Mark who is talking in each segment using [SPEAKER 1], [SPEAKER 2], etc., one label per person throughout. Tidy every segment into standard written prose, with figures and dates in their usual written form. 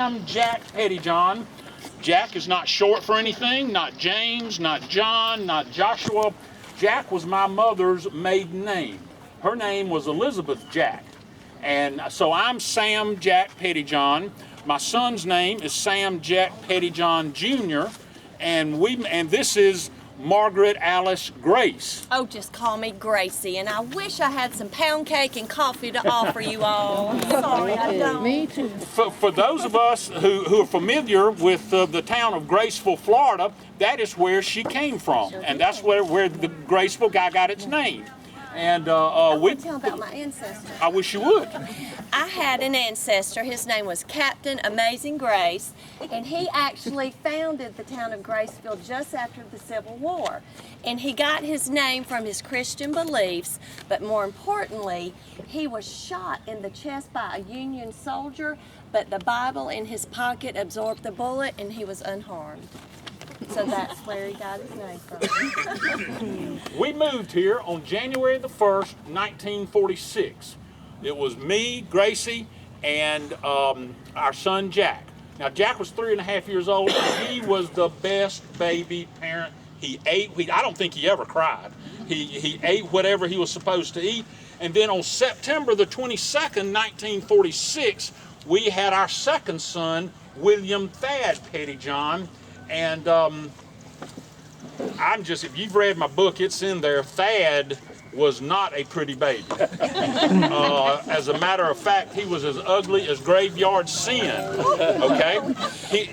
[SPEAKER 1] I'm Jack Pettyjohn. Jack is not short for anything, not James, not John, not Joshua. Jack was my mother's maiden name. Her name was Elizabeth Jack. And so I'm Sam Jack Pettyjohn. My son's name is Sam Jack Pettyjohn Jr. And this is Margaret Alice Grace.
[SPEAKER 2] Oh, just call me Gracie, and I wish I had some pound cake and coffee to offer you all. I'm sorry, I don't.
[SPEAKER 3] Me too.
[SPEAKER 1] For those of us who are familiar with the town of Graceville, Florida, that is where she came from, and that's where the Graceville guy got its name. And
[SPEAKER 2] I want to tell about my ancestor.
[SPEAKER 1] I wish you would.
[SPEAKER 2] I had an ancestor. His name was Captain Amazing Grace, and he actually founded the town of Graceville just after the Civil War. And he got his name from his Christian beliefs, but more importantly, he was shot in the chest by a Union soldier, but the Bible in his pocket absorbed the bullet, and he was unharmed. So that's where he got his name from.
[SPEAKER 1] We moved here on January the 1st, 1946. It was me, Gracie, and our son Jack. Now Jack was 3.5 years old. He was the best baby parent. He ate. I don't think he ever cried. He ate whatever he was supposed to eat. And then on September the 22nd, 1946, we had our second son, William Thad Pettyjohn. And if you've read my book, it's in there. Thad was not a pretty baby. As a matter of fact, he was as ugly as graveyard sin. Okay?
[SPEAKER 2] He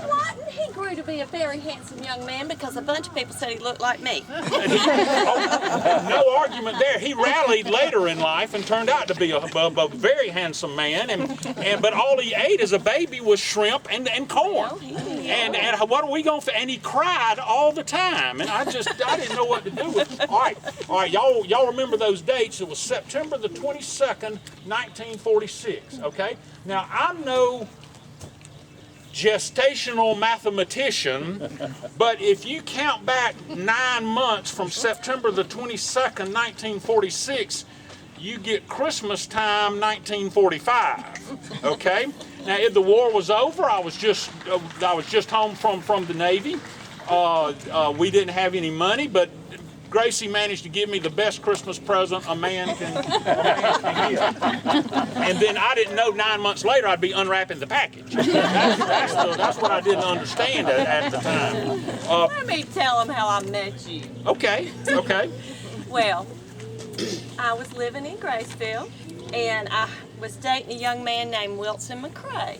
[SPEAKER 2] wasn't. He grew to be a very handsome young man because a bunch of people said he looked like me.
[SPEAKER 1] No argument there. He rallied later in life and turned out to be a very handsome man. But all he ate as a baby was shrimp and corn. And what are we going to? And he cried all the time. And I didn't know what to do with it. All right, y'all remember those dates? It was September the 22nd, 1946. Okay. Now I'm no gestational mathematician, but if you count back 9 months from September the 22nd, 1946, you get Christmas time 1945. Okay? Now, if the war was over, I was just home from the Navy. We didn't have any money, but Gracie managed to give me the best Christmas present a man can give. And then I didn't know 9 months later I'd be unwrapping the package. That's what I didn't understand at the time.
[SPEAKER 2] Let me tell him how I met you.
[SPEAKER 1] Okay.
[SPEAKER 2] Well, I was living in Graceville, and I was dating a young man named Wilson McCrae.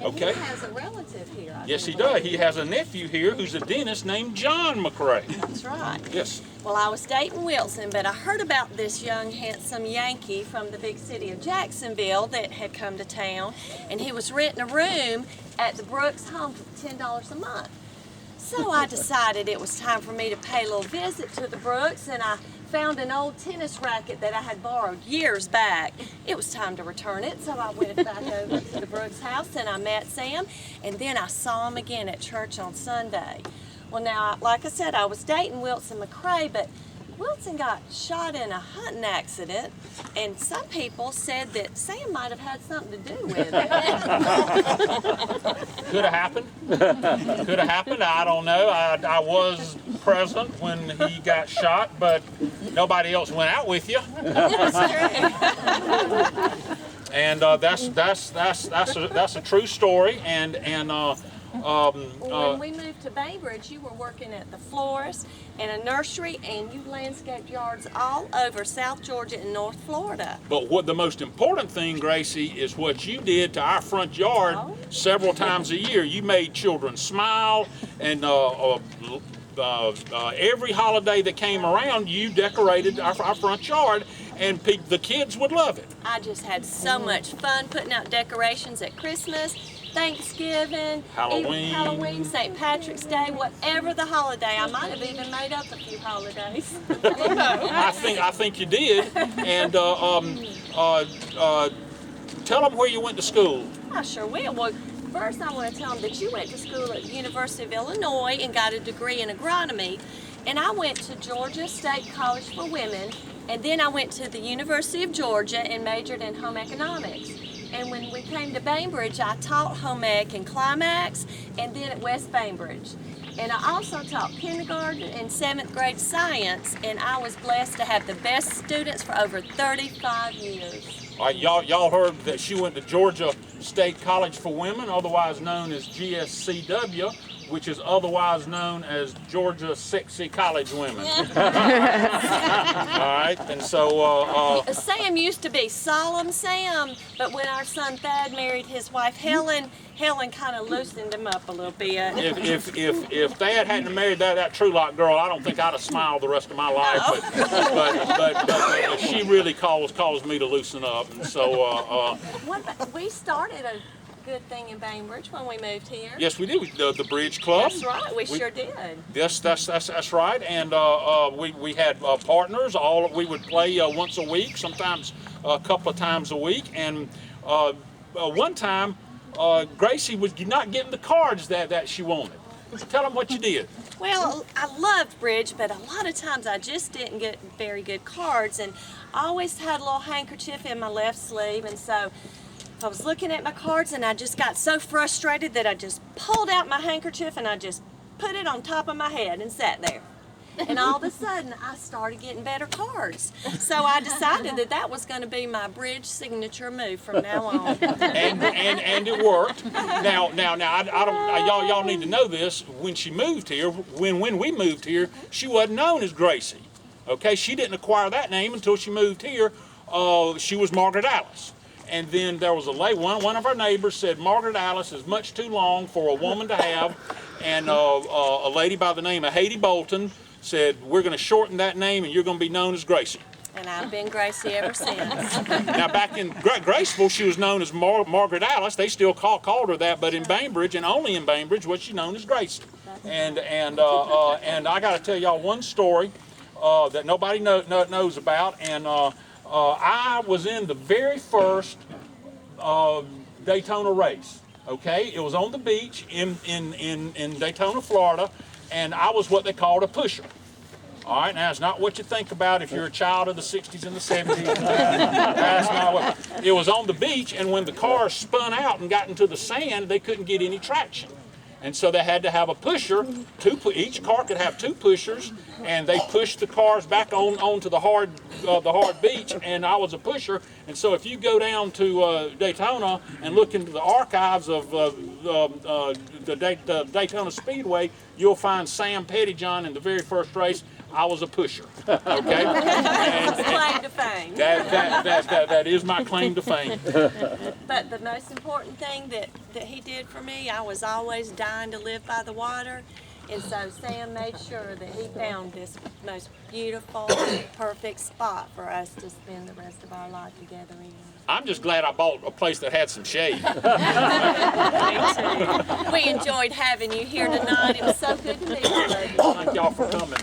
[SPEAKER 2] And
[SPEAKER 1] Okay.
[SPEAKER 2] he has a relative here.
[SPEAKER 1] Yes, he does. He has a nephew here who's a dentist named John McCrae.
[SPEAKER 2] That's right.
[SPEAKER 1] Yes.
[SPEAKER 2] Well, I was dating Wilson, but I heard about this young, handsome Yankee from the big city of Jacksonville that had come to town, and he was renting a room at the Brooks home for $10 a month. So I decided it was time for me to pay a little visit to the Brooks, and I found an old tennis racket that I had borrowed years back. It was time to return it, so I went back over to the Brooks house and I met Sam, and then I saw him again at church on Sunday. Well, now, like I said, I was dating Wilson McCrae, but Wilson got shot in a hunting accident, and some people said that Sam might have had something to do with it.
[SPEAKER 1] Could have happened. Could have happened. I don't know. I was present when he got shot, but nobody else went out with you. And that's a true story.
[SPEAKER 2] When we moved to Bainbridge, you were working at the florist and a nursery, and you landscaped yards all over South Georgia and North Florida.
[SPEAKER 1] But what the most important thing, Gracie, is what you did to our front yard several times a year. You made children smile, and every holiday that came around, you decorated our front yard, and the kids would love it.
[SPEAKER 2] I just had so much fun putting out decorations at Christmas, Thanksgiving, Halloween, St. Patrick's Day, whatever the holiday. I might have even made up a few holidays.
[SPEAKER 1] I think you did. And tell them where you went to school.
[SPEAKER 2] I sure will. Well, first I want to tell them that you went to school at the University of Illinois and got a degree in agronomy. And I went to Georgia State College for Women, and then I went to the University of Georgia and majored in home economics. And when we came to Bainbridge, I taught home ec and climax, and then at West Bainbridge. And I also taught kindergarten and 7th grade science, and I was blessed to have the best students for over 35 years.
[SPEAKER 1] All right, y'all heard that she went to Georgia State College for Women, otherwise known as GSCW, which is otherwise known as Georgia Sexy College Women. All right, and so
[SPEAKER 2] Sam used to be Solemn Sam, but when our son Thad married his wife Helen, Helen kind of loosened him up a little bit.
[SPEAKER 1] if Thad hadn't married that True Lock girl, I don't think I'd have smiled the rest of my life. But she really caused me to loosen up, and so
[SPEAKER 2] We started a good thing in Bainbridge when we moved here.
[SPEAKER 1] yes, we did. The Bridge Club.
[SPEAKER 2] That's right, we sure did.
[SPEAKER 1] Yes, that's right. And we had partners. We would play once a week, sometimes a couple of times a week. And one time, Gracie was not getting the cards that she wanted. Tell them what you did.
[SPEAKER 2] Well, I loved bridge, but a lot of times I just didn't get very good cards, and I always had a little handkerchief in my left sleeve, and so I was looking at my cards and I just got so frustrated that I just pulled out my handkerchief and I just put it on top of my head and sat there. And all of a sudden I started getting better cards. So I decided that was going to be my bridge signature move from now on.
[SPEAKER 1] And it worked. Now y'all need to know this. When she moved here, when we moved here, she wasn't known as Gracie. Okay, she didn't acquire that name until she moved here. She was Margaret Alice. And then there was one of our neighbors said Margaret Alice is much too long for a woman to have, and a lady by the name of Haiti Bolton said, we're going to shorten that name and you're going to be known as Gracie.
[SPEAKER 2] And I've been Gracie ever since.
[SPEAKER 1] Now back in Graceville, she was known as Margaret Alice. They still called her that, but in Bainbridge, and only in Bainbridge, was she known as Gracie. And I got to tell y'all one story that nobody knows about, and I was in the very first Daytona race. Okay, it was on the beach in Daytona, Florida, and I was what they called a pusher. All right, now it's not what you think about if you're a child of the 60s and the 70s. That's not what. It was on the beach, and when the cars spun out and got into the sand, they couldn't get any traction. And so they had to have a pusher. Each car could have 2 pushers, and they pushed the cars back onto the hard beach. And I was a pusher. And so if you go down to Daytona and look into the archives of the Daytona Speedway, you'll find Sam Pettyjohn in the very first race. I was a pusher. Okay.
[SPEAKER 2] That's claim to fame.
[SPEAKER 1] That is my claim to fame.
[SPEAKER 2] But the most important thing that he did for me, I was always dying to live by the water. And so Sam made sure that he found this most beautiful, perfect spot for us to spend the rest of our life together in.
[SPEAKER 1] I'm just glad I bought a place that had some shade.
[SPEAKER 2] Me too. We enjoyed having you here tonight. It was so good to meet you.
[SPEAKER 1] Thank y'all for coming.